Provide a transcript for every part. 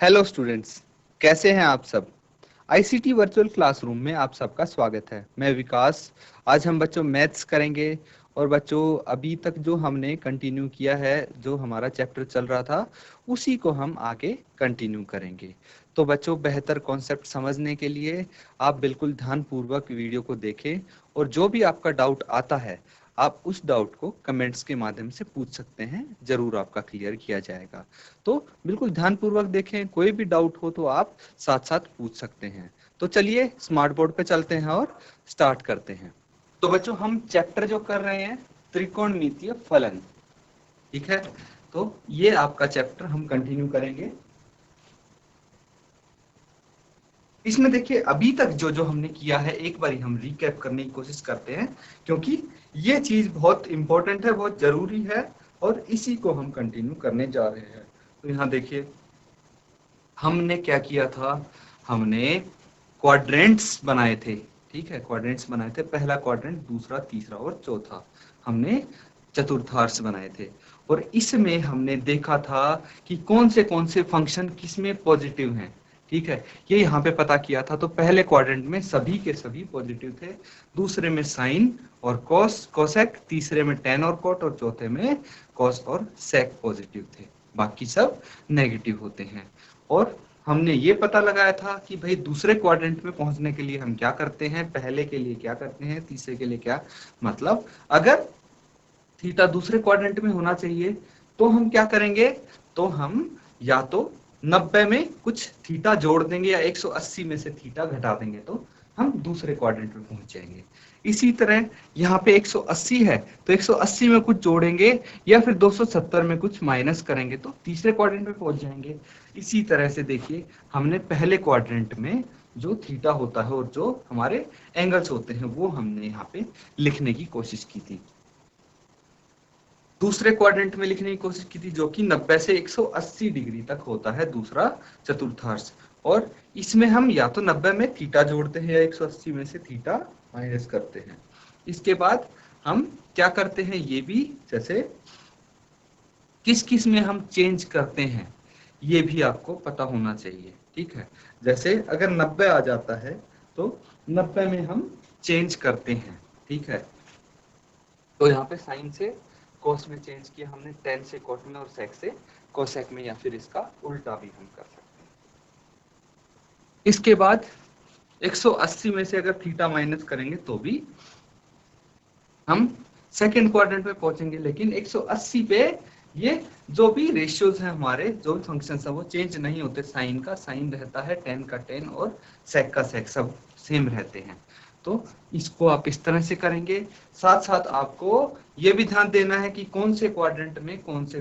Hello students, कैसे हैं आप सब। आईसीटी वर्चुअल क्लासरूम में आप सबका स्वागत है। मैं विकास। आज हम बच्चों मैथ्स करेंगे और बच्चों अभी तक जो हमने कंटिन्यू किया है, जो हमारा चैप्टर चल रहा था, उसी को हम आगे कंटिन्यू करेंगे। तो बच्चों, बेहतर कॉन्सेप्ट समझने के लिए आप बिल्कुल ध्यानपूर्वक वीडियो को देखें और जो भी आपका डाउट आता है आप उस डाउट को कमेंट्स के माध्यम से पूछ सकते हैं, जरूर आपका क्लियर किया जाएगा। तो बिल्कुल ध्यानपूर्वक देखें, कोई भी डाउट हो तो आप साथ साथ पूछ सकते हैं। तो चलिए स्मार्ट बोर्ड पे चलते हैं और स्टार्ट करते हैं। तो बच्चों, हम चैप्टर जो कर रहे हैं त्रिकोणमितीय फलन, ठीक है। तो ये आपका चैप्टर हम कंटिन्यू करेंगे। इसमें देखिए, अभी तक जो जो हमने किया है एक बार हम रिकैप करने की कोशिश करते हैं, क्योंकि ये चीज बहुत इंपॉर्टेंट है, बहुत जरूरी है और इसी को हम कंटिन्यू करने जा रहे हैं। तो यहाँ देखिए, हमने क्या किया था, हमने क्वाड्रेंट्स बनाए थे। ठीक है, क्वाड्रेंट्स बनाए थे, पहला क्वाड्रेंट, दूसरा, तीसरा और चौथा। हमने चतुर्थांश बनाए थे और इसमें हमने देखा था कि कौन से फंक्शन किसमें पॉजिटिव हैं। ठीक है, ये यहाँ पे पता किया था। तो पहले क्वाड्रेंट में सभी के सभी पॉजिटिव थे, दूसरे में साइन और कॉस कोसेक, तीसरे में टेन और कॉट और चौथे में कॉस और सेक पॉजिटिव थे, बाकी सब नेगेटिव होते हैं। और हमने ये पता लगाया था कि भाई दूसरे क्वाड्रेंट में पहुंचने के लिए हम क्या करते हैं, पहले के लिए क्या करते हैं, तीसरे के लिए क्या। मतलब अगर थीटा दूसरे क्वाड्रेंट में होना चाहिए तो हम क्या करेंगे, तो हम या तो 90 में कुछ थीटा जोड़ देंगे या 180 में से थीटा घटा देंगे, तो हम दूसरे क्वाड्रेंट में पहुंच जाएंगे। इसी तरह यहाँ पे 180 है तो 180 में कुछ जोड़ेंगे या फिर 270 में कुछ माइनस करेंगे तो तीसरे क्वाड्रेंट में पहुंच जाएंगे। इसी तरह से देखिए, हमने पहले क्वाड्रेंट में जो थीटा होता है और जो हमारे एंगल्स होते हैं वो हमने यहाँ पे लिखने की कोशिश की थी, दूसरे क्वाड्रेंट में लिखने की कोशिश की थी, जो कि 90 से 180 डिग्री तक होता है दूसरा चतुर्थांश। और इसमें हम या तो 90 में थीटा जोड़ते हैं या 180 में से थीटा माइनस करते हैं। इसके बाद हम क्या करते हैं, ये भी जैसे किस किस में हम चेंज करते हैं ये भी आपको पता होना चाहिए। ठीक है, जैसे अगर 90 आ जाता है तो 90 में हम चेंज करते हैं। ठीक है, तो यहाँ पे साइन से कोस में चेंज किया हमने, टेन से कॉट में और सेक से कोसेक में, या फिर इसका उल्टा भी हम कर सकते हैं। इसके बाद 180 में से अगर थीटा माइनस करेंगे तो भी हम सेकंड क्वाड्रेंट पे पहुंचेंगे, लेकिन 180 पे ये जो भी रेशियोज हैं हमारे, जो भी फंक्शंस हैं वो चेंज नहीं होते। साइन का साइन रहता है, टेन का टेन और सेक का सेक, सब सेम रहते हैं। तो इसको आप इस तरह से करेंगे। साथ साथ आपको ये भी ध्यान देना है कि कौन से क्वाड्रेंट में कौन से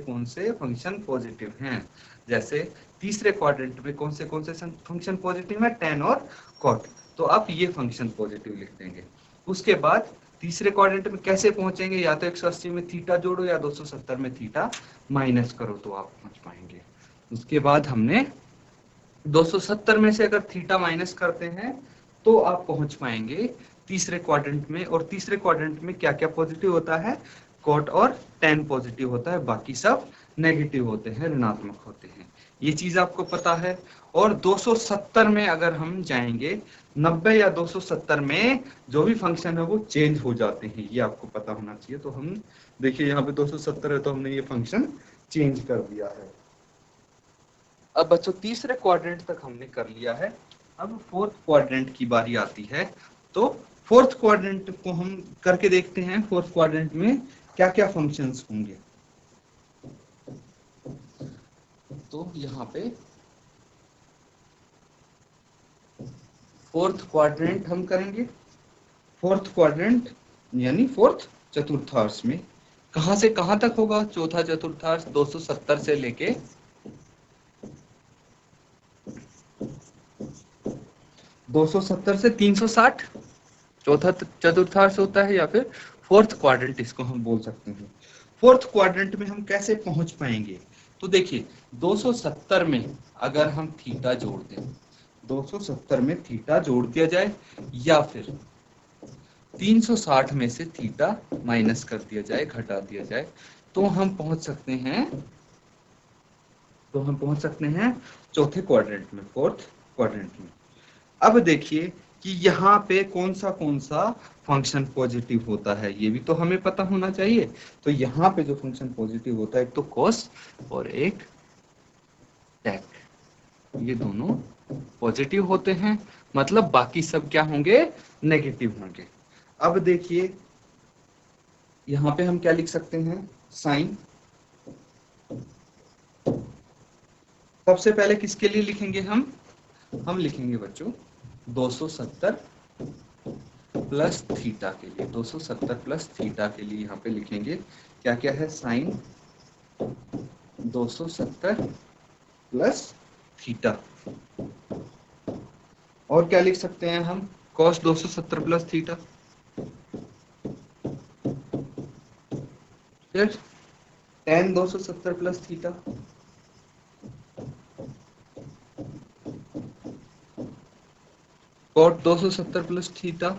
फंक्शन पॉजिटिव हैं। जैसे तीसरे क्वाड्रेंट में कौन से फंक्शन पॉजिटिव है, टेन और कॉट, तो आप ये फंक्शन पॉजिटिव लिख देंगे। उसके बाद तीसरे क्वाड्रेंट में कैसे पहुंचेंगे, या तो 180 में थीटा जोड़ो या 270 में थीटा माइनस करो तो आप पहुंच पाएंगे। उसके बाद हमने 270 में से अगर थीटा माइनस करते हैं तो आप पहुंच पाएंगे तीसरे क्वाड्रेंट में। और तीसरे क्वाड्रेंट में क्या क्या पॉजिटिव होता है, कॉट और टेन पॉजिटिव होता है, बाकी सब नेगेटिव होते हैं, ऋणात्मक होते हैं। ये चीज आपको पता है। और 270 में अगर हम जाएंगे, 90 या 270 में जो भी फंक्शन है वो चेंज हो जाते हैं, ये आपको पता होना चाहिए। तो हम देखिए यहाँ पे 270 है तो हमने ये फंक्शन चेंज कर दिया है। अब बच्चों, तीसरे क्वाड्रेंट तक हमने कर लिया है, अब फोर्थ क्वाड्रेंट की बारी आती है। तो फोर्थ क्वाड्रेंट को हम करके देखते हैं, फोर्थ क्वाड्रेंट में क्या क्या फंक्शंस होंगे। तो यहाँ पे फोर्थ क्वाड्रेंट हम करेंगे। फोर्थ क्वाड्रेंट यानी फोर्थ चतुर्थांश में कहां से कहां तक होगा, चौथा चतुर्थांश 270 से लेके 270 से 360 चौथा चतुर्थांश होता है, या फिर फोर्थ क्वाड्रेंट इसको हम बोल सकते हैं। फोर्थ क्वाड्रेंट में हम कैसे पहुंच पाएंगे, तो देखिए 270 में अगर हम थीटा जोड़ दें, 270 में थीटा जोड़ दिया जाए या फिर 360 में से थीटा माइनस कर दिया जाए, घटा दिया जाए, तो हम पहुंच सकते हैं चौथे क्वाड्रेंट में, फोर्थ क्वाड्रेंट में। अब देखिए कि यहाँ पे कौन सा फंक्शन पॉजिटिव होता है, ये भी तो हमें पता होना चाहिए। तो यहाँ पे जो फंक्शन पॉजिटिव होता है, एक तो कॉस और एक टेक, ये दोनों पॉजिटिव होते हैं, मतलब बाकी सब क्या होंगे, नेगेटिव होंगे। अब देखिए यहाँ पे हम क्या लिख सकते हैं, साइन। सबसे पहले किसके लिए लिखेंगे हम लिखेंगे बच्चों 270 प्लस थीटा के लिए। 270 प्लस थीटा के लिए यहाँ पे लिखेंगे क्या क्या है, साइन 270 प्लस थीटा। और क्या लिख सकते हैं हम, कॉस 270 प्लस थीटा। फिर tan 270 plus theta. Cot 270 plus theta.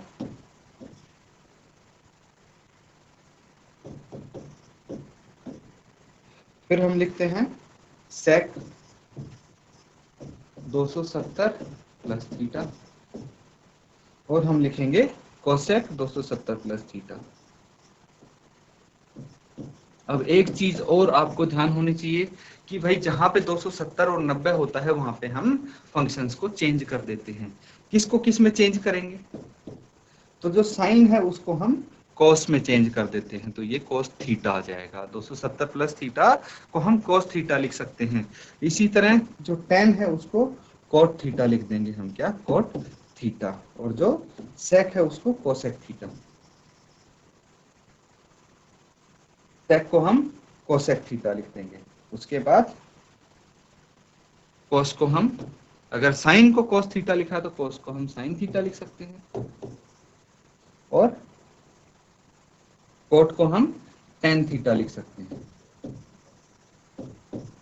फिर हम लिखते हैं सेक 270 प्लस थीटा। और हम लिखेंगे कोसेक 270 प्लस थीटा। अब एक चीज और आपको ध्यान होनी चाहिए कि भाई जहां पे 270 और 90 होता है वहां पे हम फंक्शंस को चेंज कर देते हैं। किसको किस में चेंज करेंगे, तो जो साइन है उसको हम कॉस में चेंज कर देते हैं, तो ये कॉस थीटा आ जाएगा। 270 प्लस थीटा को हम कॉस थीटा लिख सकते हैं। इसी तरह जो टेन है उसको कॉट थीटा लिख देंगे हम, क्या, कॉट थीटा। और जो सेक है उसको कोसेक थीटा। सेक को हम कोसेक थीटा लिख देंगे। उसके बाद कॉस को हम, अगर साइन को कॉस थीटा लिखा तो कॉस को हम साइन थीटा लिख सकते हैं। और कोट को हम टेन थीटा लिख सकते हैं।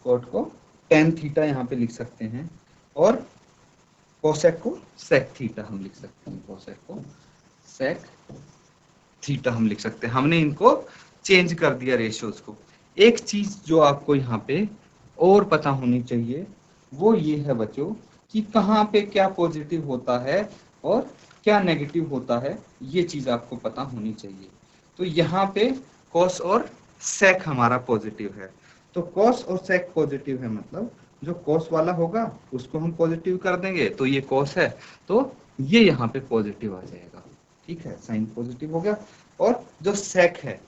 कोट को टेन थीटा यहाँ पे लिख सकते हैं। और कोसेक को सेक थीटा हम लिख सकते हैं। कोसेक को सेक थीटा हम लिख सकते हैं। हमने इनको चेंज कर दिया रेशियोज को। एक चीज जो आपको यहाँ पे और पता होनी चाहिए वो ये है बच्चों कि कहाँ पे क्या पॉजिटिव होता है और क्या नेगेटिव होता है, ये चीज आपको पता होनी चाहिए। तो यहाँ पे कॉस और सेक हमारा पॉजिटिव है, तो कॉस और सेक पॉजिटिव है, मतलब जो कॉस वाला होगा उसको हम पॉजिटिव कर देंगे, तो ये कॉस है तो ये यहाँ पे पॉजिटिव आ जाएगा। ठीक है, साइन पॉजिटिव हो गया। और जो सेक है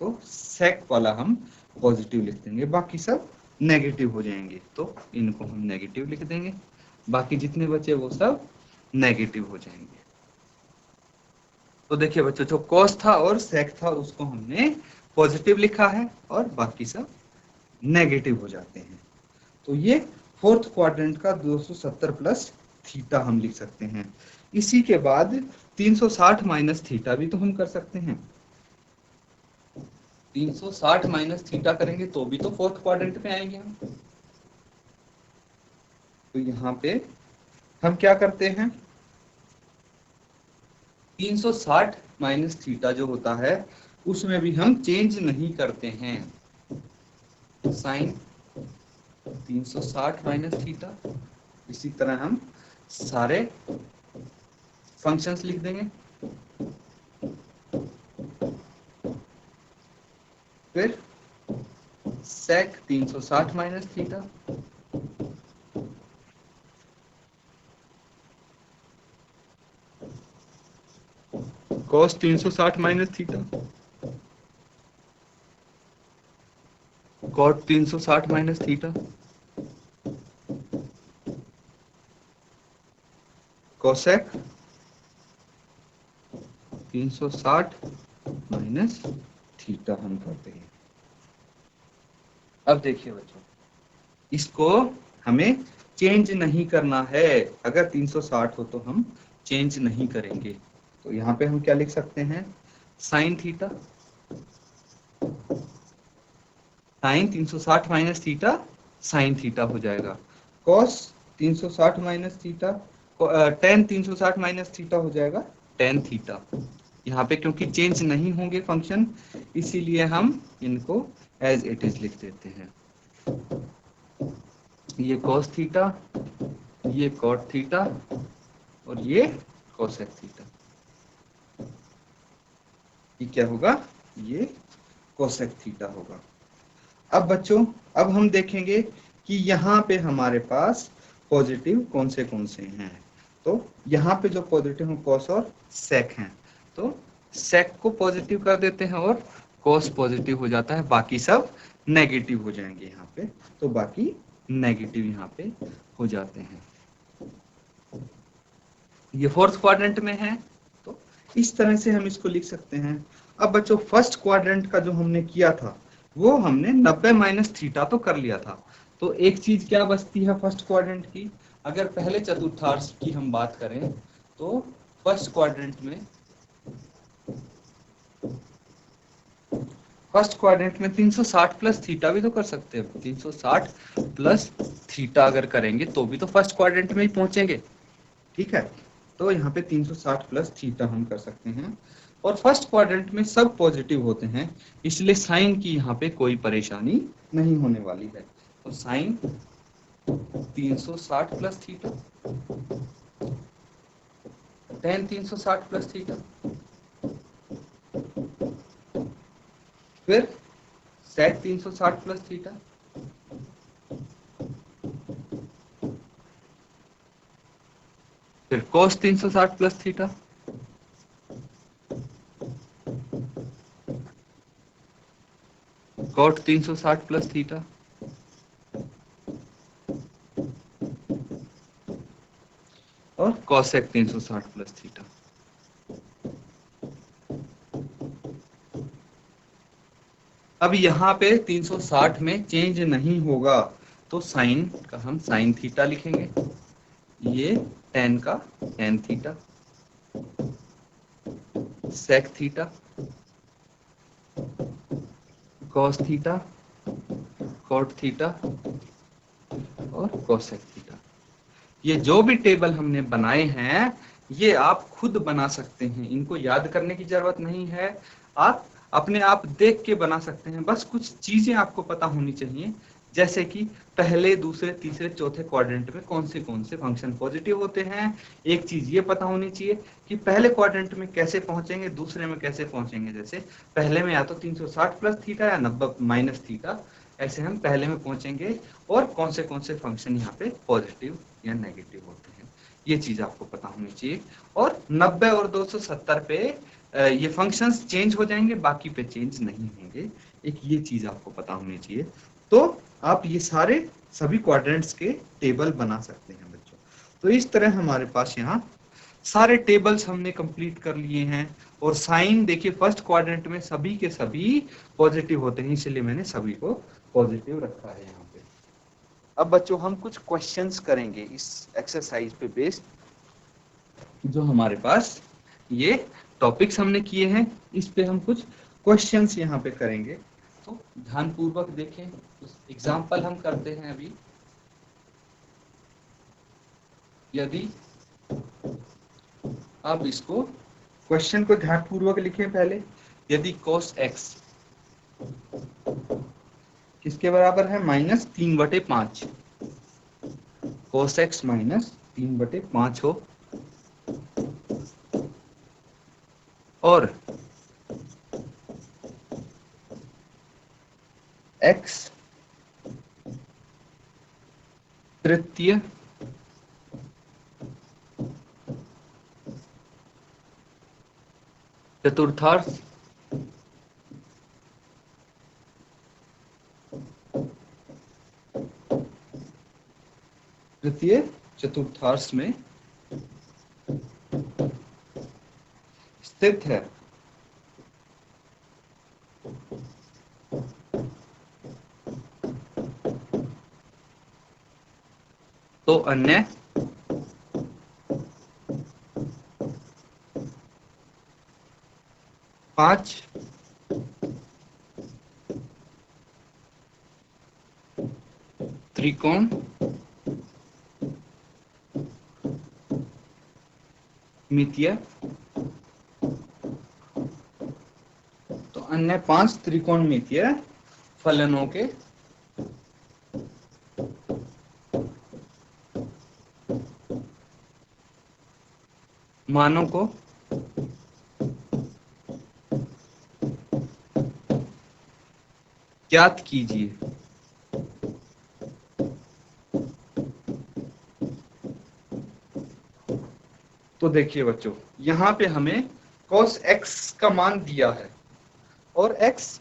तो सेक वाला हम पॉजिटिव लिख देंगे, बाकी सब नेगेटिव हो जाएंगे, तो इनको हम नेगेटिव लिख देंगे। बाकी जितने बचे वो सब नेगेटिव हो जाएंगे। तो देखिए बच्चों, जो कॉस था और सेक था उसको हमने पॉजिटिव लिखा है और बाकी सब नेगेटिव हो जाते हैं। तो ये फोर्थ क्वाड्रेंट का 270 प्लस थीटा हम लिख सकते हैं। इसी के बाद 360 माइनस थीटा भी तो हम कर सकते हैं। 360 माइनस थीटा करेंगे तो भी तो फोर्थ क्वाड्रेंट में आएंगे हम। तो यहाँ पे हम क्या करते हैं, 360 माइनस थीटा जो होता है उसमें भी हम चेंज नहीं करते हैं। साइन 360 माइनस थीटा, इसी तरह हम सारे फंक्शंस लिख देंगे। फिर sec 360 minus theta, cos 360 minus theta, cot 360 minus theta, cosec 360 minus theta हम करते हैं। अब देखिए बच्चों, इसको हमें चेंज नहीं करना है। अगर 360 हो तो हम चेंज नहीं करेंगे। तो यहाँ पे हम क्या लिख सकते हैं, sine theta, sine 360 minus theta sine theta हो जाएगा। Cos 360 minus theta, tan 360 minus theta हो जाएगा टेन थीटा। यहाँ पे क्योंकि चेंज नहीं होंगे फंक्शन, इसीलिए हम इनको एज इट इज लिख देते हैं। ये cos थीटा, ये cot थीटा और ये cosec थीटा। ये क्या होगा? ये cosec थीटा होगा। अब बच्चों, अब हम देखेंगे कि यहाँ पे हमारे पास पॉजिटिव कौन से हैं। तो यहाँ पे जो पॉजिटिव है cos और sec हैं, तो sec को पॉजिटिव कर देते हैं और cos पॉजिटिव हो जाता है, बाकी सब नेगेटिव हो जाएंगे यहाँ पे। तो बाकी नेगेटिव यहाँ पे हो जाते हैं। ये फोर्थ क्वाड्रेंट में है, तो इस तरह से हम इसको लिख सकते हैं। अब बच्चों, फर्स्ट क्वाड्रेंट का जो हमने किया था वो हमने 90 माइनस थीटा तो कर लिया था। तो एक चीज क्या बचती है फर्स्ट क्वाड्रेंट की? अगर पहले चतुर्थांश की हम बात करें तो फर्स्ट क्वाड्रेंट में 360 प्लस थीटा भी तो कर सकते हैं। 360 प्लस थीटा अगर करेंगे तो भी तो फर्स्ट क्वाड्रेंट में ही पहुंचेंगे। ठीक है, तो यहाँ पे 360 प्लस थीटा हम कर सकते हैं। और फर्स्ट क्वाड्रेंट में सब पॉजिटिव होते हैं, इसलिए साइन की यहाँ पे कोई परेशानी नहीं होने वाली है। तो sine 360 plus theta, tan 360 plus theta, फिर सेक 360 प्लस थीटा, फिर cos 360 plus theta, cot 360 plus theta, और कॉसेक 360 प्लस थीटा। अब यहाँ पे 360 में चेंज नहीं होगा, तो साइन का हम साइन थीटा लिखेंगे, ये टेन का tan theta, sec theta, cos theta, cot theta और कोसेक थीटा। ये जो भी टेबल हमने बनाए हैं ये आप खुद बना सकते हैं, इनको याद करने की जरूरत नहीं है, आप अपने आप देख के बना सकते हैं। बस कुछ चीजें आपको पता होनी चाहिए, जैसे कि पहले, दूसरे, तीसरे, चौथे क्वाड्रेंट में कौन से फंक्शन पॉजिटिव होते हैं। एक चीज ये पता होनी चाहिए कि पहले क्वाड्रेंट में कैसे पहुंचेंगे, दूसरे में कैसे पहुंचेंगे। जैसे पहले में या तो 360 प्लस थीटा या 90 माइनस थीटा, ऐसे हम पहले में पहुंचेंगे, और कौन से फंक्शन यहाँ पे पॉजिटिव या नेगेटिव होते हैं, ये चीज आपको पता होनी चाहिए। और 90 और 270 पे ये फंक्शंस चेंज हो जाएंगे, बाकी पे चेंज नहीं होंगे, एक ये चीज आपको पता होनी चाहिए। तो आप ये सारे सभी क्वाड्रेंट्स के टेबल बना सकते हैं बच्चों। तो इस तरह हमारे पास यहाँ सारे टेबल्स हमने कंप्लीट कर लिए हैं। और साइन देखिए फर्स्ट क्वाड्रेंट में सभी के सभी पॉजिटिव होते हैं, इसलिए मैंने सभी को पॉजिटिव रखा है यहाँ पे। अब बच्चों हम कुछ क्वेश्चंस करेंगे इस एक्सरसाइज पे बेस्ड, जो हमारे पास ये टॉपिक्स हमने किए हैं, इस पे हम कुछ क्वेश्चंस यहाँ पे करेंगे। तो ध्यानपूर्वक देखें, एग्जाम्पल हम करते हैं अभी। यदि आप इसको क्वेश्चन को ध्यानपूर्वक लिखें पहले, यदि cos x किसके बराबर है? -3/5, cos x -3/5 हो, और x तृतीय चतुर्थांश में स्थित है। तो अन्य 5 त्रिकोण मितीय, तो अन्य 5 त्रिकोणमितीय फलनों के मानों को ज्ञात कीजिए। तो देखिए बच्चों, यहाँ पे हमें cos x का मान दिया है और x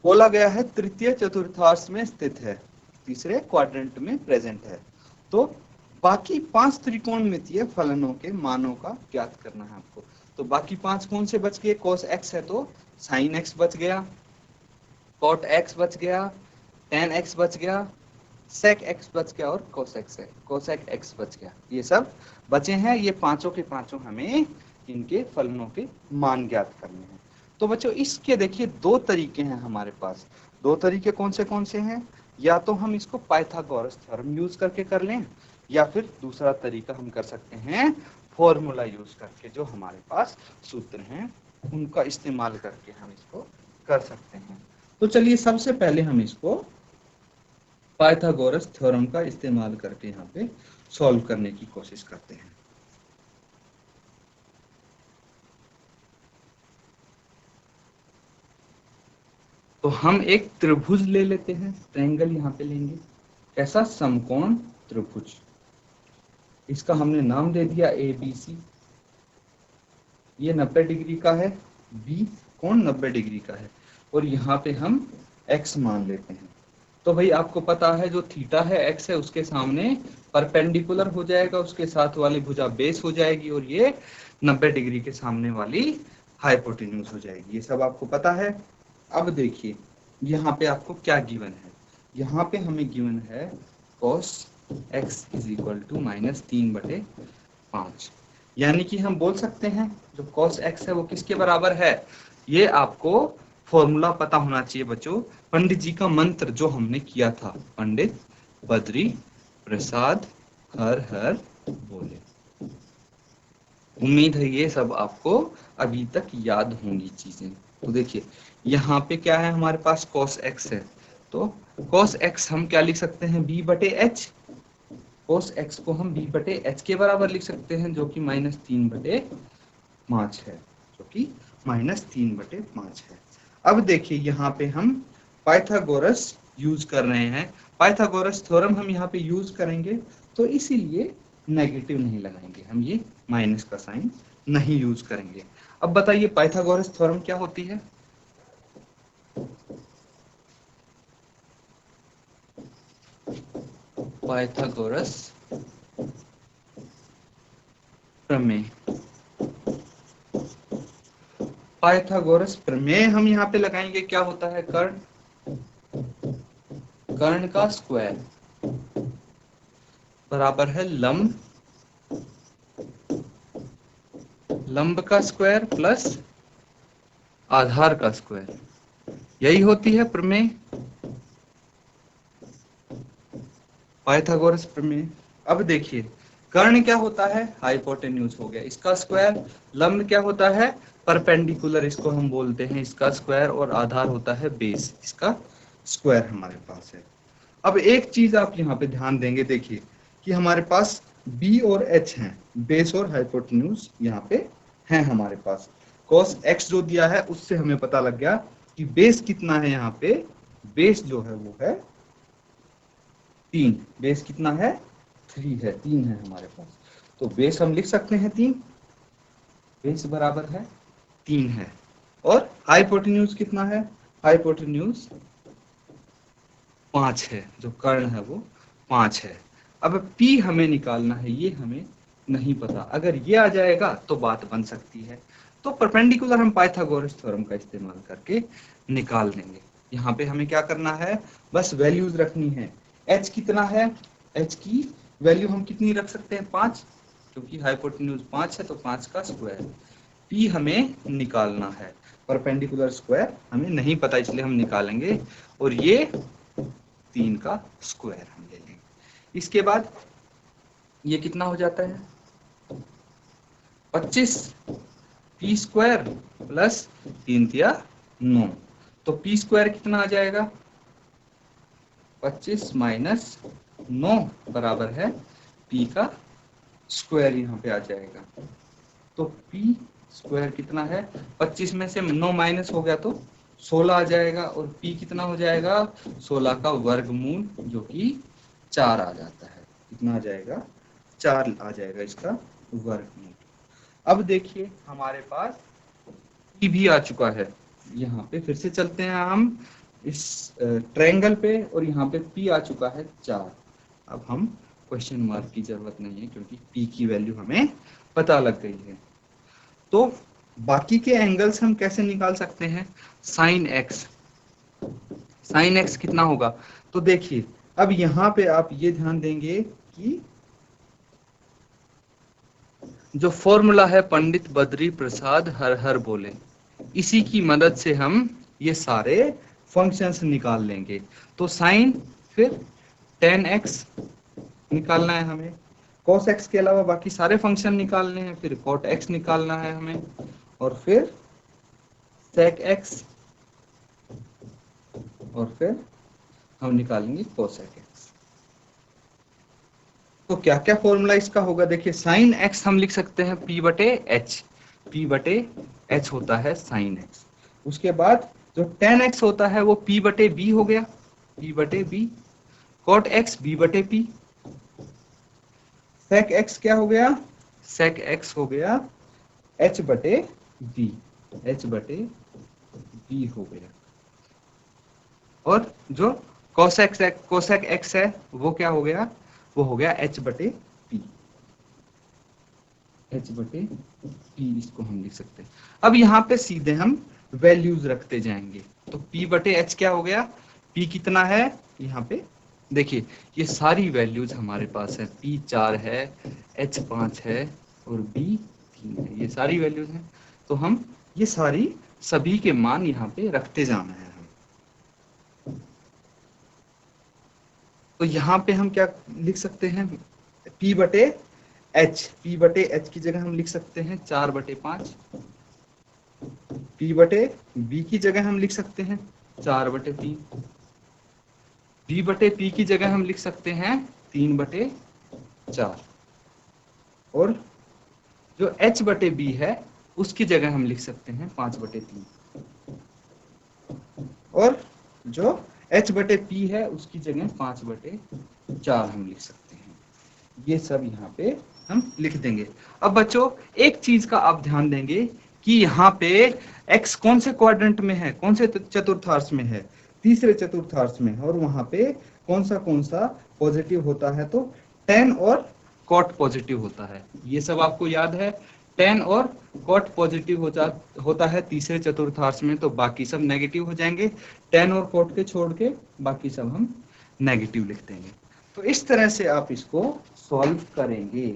बोला गया है तृतीय चतुर्थांश में स्थित है, तीसरे क्वाड्रेंट में प्रेजेंट है। तो बाकी 5 त्रिकोणमितीय फलनों के मानों का ज्ञात करना है आपको। तो बाकी 5 कौन से बच गए? cos x है तो sin x बच गया, cot x बच गया, tan x बच गया, sec x बच गया और cosec x बच गया। ये सब बचे हैं, ये पांचों के पांचों हमें इनके फलनों के मान ज्ञात करने हैं। तो बच्चों इसके देखिए दो तरीके हैं हमारे पास। दो तरीके कौन से हैं? या तो हम इसको पाइथागोरस थ्योरम यूज करके कर लें, या फिर दूसरा तरीका हम कर सकते हैं फॉर्मूला यूज करके। जो हमारे पास सूत्र हैं उनका इस्तेमाल करके हम इसको कर सकते हैं। तो चलिए सबसे पहले हम इसको पाइथागोरस थ्योरम का इस्तेमाल करके यहाँ पे सॉल्व करने की कोशिश करते हैं। तो हम एक त्रिभुज ले लेते हैं, ट्रायंगल यहाँ पे लेंगे। कैसा? समकोण त्रिभुज। इसका हमने नाम दे दिया ABC। ये 90 डिग्री का है, B कोण 90 डिग्री का है, और यहाँ पे हम x मान लेते हैं। तो भाई आपको पता है जो थीटा है x है उसके सामने परपेंडिकुलर हो जाएगा, उसके साथ वाली भुजा बेस हो जाएगी, और ये 90 डिग्री के सामने वाली हाइपोटेन्यूज हो जाएगी। ये सब आपको पता है। अब देखिए यहाँ पे आपको क्या गिवन है। यहाँ पे हमें गिवन है cos x is equal to -3/5। यानी कि हम बोल सकते हैं जो cos x है वो किसके बराबर है? ये आपको फॉर्मूला पता होना चाहिए बच्चों, पंडित जी का मंत्र जो हमने किया था, पंडित बद्री प्रसाद हर हर बोले। उम्मीद है ये सब आपको अभी तक याद होंगी चीजें। तो देखिए यहाँ पे क्या है, हमारे पास cos x है, तो cos x हम क्या लिख सकते हैं? b/h। cos x को हम b/h के बराबर लिख सकते हैं, जो कि -3/5 है, जो कि -3/5 है। अब देखिए यहाँ पे हम पाइथागोरस यूज कर रहे हैं, पाइथागोरस थ्योरम हम यहाँ पे यूज करेंगे, तो इसीलिए नेगेटिव नहीं लगाएंगे, हम ये माइनस का साइन नहीं यूज करेंगे। अब बताइए पाइथागोरस थ्योरम क्या होती है? पाइथागोरस प्रमेय। पाइथागोरस प्रमेय हम यहाँ पे लगाएंगे, क्या होता है? कर्ण का स्क्वायर बराबर है लंब का स्क्वायर प्लस आधार का स्क्वायर। यही होती है प्रमेय, पाइथागोरस प्रमेय। अब देखिए कर्ण क्या होता है? हाइपोटेन्यूज हो गया, इसका स्क्वायर। लंब क्या होता है? परपेंडिकुलर, इसको हम बोलते हैं, इसका स्क्वायर। और आधार होता है बेस, इसका स्क्वायर हमारे पास है। अब एक चीज आप यहाँ पे ध्यान देंगे, देखिए कि हमारे पास B और H हैं, बेस और हाइपोटेन्यूज यहाँ पे हैं हमारे पास। cos x जो दिया है उससे हमें पता लग गया कि बेस कितना है। यहाँ पे बेस जो है वो है 3। बेस कितना है? 3 है, 3 है हमारे पास। तो बेस हम लिख सकते हैं 3, बेस बराबर है 3 है। और हाइपोटेन्यूज कितना है? हाइपोटेन्यूज 5 है, जो कर्ण है वो 5 है। अब P हमें निकालना है, ये हमें नहीं पता। अगर ये आ जाएगा तो बात बन सकती है। तो परपेंडिकुलर हम पाइथागोरस थ्योरम का इस्तेमाल करके निकाल देंगे। यहाँ पे हमें क्या करना है? बस वैल्यूज रखनी है। H कितना है? H की वैल्यू हम कितनी रख सकते हैं? 5, क्योंकि हाइपोटेन्यूज 5 है तो 5 का स्क्वायर। P हमें निकालना है, परपेंडिकुलर स्क्वायर हमें नहीं पता, इसलिए हम निकालेंगे। और ये 3 का स्क्वायर हम ले लेंगे। इसके बाद ये कितना हो जाता है? 25 पी स्क्वायर प्लस 3 तिया 9। तो पी स्क्वायर कितना आ जाएगा? 25 माइनस 9 बराबर है पी का स्क्वायर, यहाँ पे आ जाएगा तो पी स्क्वायर कितना है, 25 में से 9 माइनस हो गया तो 16 आ जाएगा, और पी कितना हो जाएगा, 16 का वर्गमूल जो कि 4 आ जाता है। कितना आ जाएगा, 4 आ जाएगा इसका वर्गमूल। अब देखिए हमारे पास पी भी आ चुका है, यहाँ पे फिर से चलते हैं हम इस ट्रायंगल पे, और यहाँ पे पी आ चुका है 4। अब हम क्वेश्चन मार्क की जरूरत नहीं है क्योंकि पी की वैल्यू हमें पता लग गई है। तो बाकी के एंगल्स हम कैसे निकाल सकते हैं, साइन एक्स, साइन एक्स कितना होगा, तो देखिए अब यहाँ पे आप ये ध्यान देंगे कि जो फॉर्मूला है पंडित बद्री प्रसाद हर हर बोले, इसी की मदद से हम ये सारे फंक्शंस निकाल लेंगे। तो साइन, फिर tan x निकालना है हमें, cos x के अलावा बाकी सारे फंक्शन निकालने हैं, फिर cot x निकालना है हमें, और फिर sec x, और फिर हम निकालेंगे cosec x। तो क्या क्या फॉर्मूला इसका होगा, देखिए साइन x हम लिख सकते हैं p बटे h, p बटे h होता है साइन x। उसके बाद जो tan x होता है वो p बटे b हो गया, p बटे b, cot x b बटे p, sec x क्या हो गया, sec x हो गया h बटे b, h बटे b हो गया, और जो cosec x है वो क्या हो गया, वो हो गया h बटे p, h बटे p इसको हम लिख सकते हैं। अब यहाँ पे सीधे हम वैल्यूज रखते जाएंगे, तो p बटे h क्या हो गया, p कितना है, यहाँ पे देखिए ये सारी वैल्यूज हमारे पास है, p 4 है, h 5 है, और b 3 है, ये सारी वैल्यूज हैं। तो हम ये सारी सभी के मान यहाँ पे रखते जाना है हम। तो यहाँ पे हम क्या लिख सकते हैं, p बटे h की जगह हम लिख सकते हैं 4 बटे 5, p बटे b की जगह हम लिख सकते हैं 4 बटे 3, b बटे p की जगह हम लिख सकते हैं 3 बटे 4, और जो h बटे b है उसकी जगह हम लिख सकते हैं 5 बटे 3, और जो h बटे p है उसकी जगह 5 बटे 4 हम लिख सकते हैं। ये सब यहाँ पे हम लिख देंगे। अब बच्चों एक चीज का आप ध्यान देंगे कि यहाँ पे x कौन से क्वाड्रेंट में है, कौन से चतुर्थांश में है, तीसरे चतुर्थांश में है, और वहां पे कौन सा पॉजिटिव होता है, तो tan और cot पॉजिटिव होता है। ये सब आपको याद है, tan और cot पॉजिटिव होता है तीसरे चतुर्थांश में, तो बाकी सब नेगेटिव हो जाएंगे। tan और cot के छोड़ के बाकी सब हम नेगेटिव लिख देंगे। तो इस तरह से आप इसको सॉल्व करेंगे।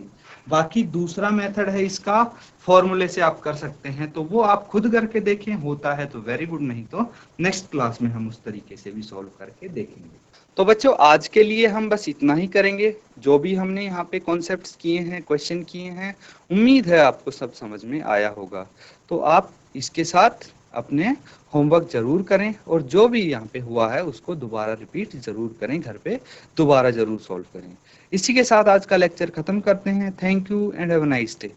बाकी दूसरा मेथड है इसका, फॉर्मूले से आप कर सकते हैं, तो वो आप खुद करके देखें, होता है तो वेरी गुड, नहीं तो नेक्स्ट क्लास में हम उस तरीके से भी सॉल्व करके देखेंगे। तो बच्चों आज के लिए हम बस इतना ही करेंगे। जो भी हमने यहाँ पे कॉन्सेप्ट्स किए हैं, क्वेश्चन किए हैं, उम्मीद है आपको सब समझ में आया होगा। तो आप इसके साथ अपने होमवर्क जरूर करें, और जो भी यहाँ पे हुआ है उसको दोबारा रिपीट जरूर करें, घर पे दोबारा जरूर सॉल्व करें। इसी के साथ आज का लेक्चर खत्म करते हैं। Thank you and have a nice day.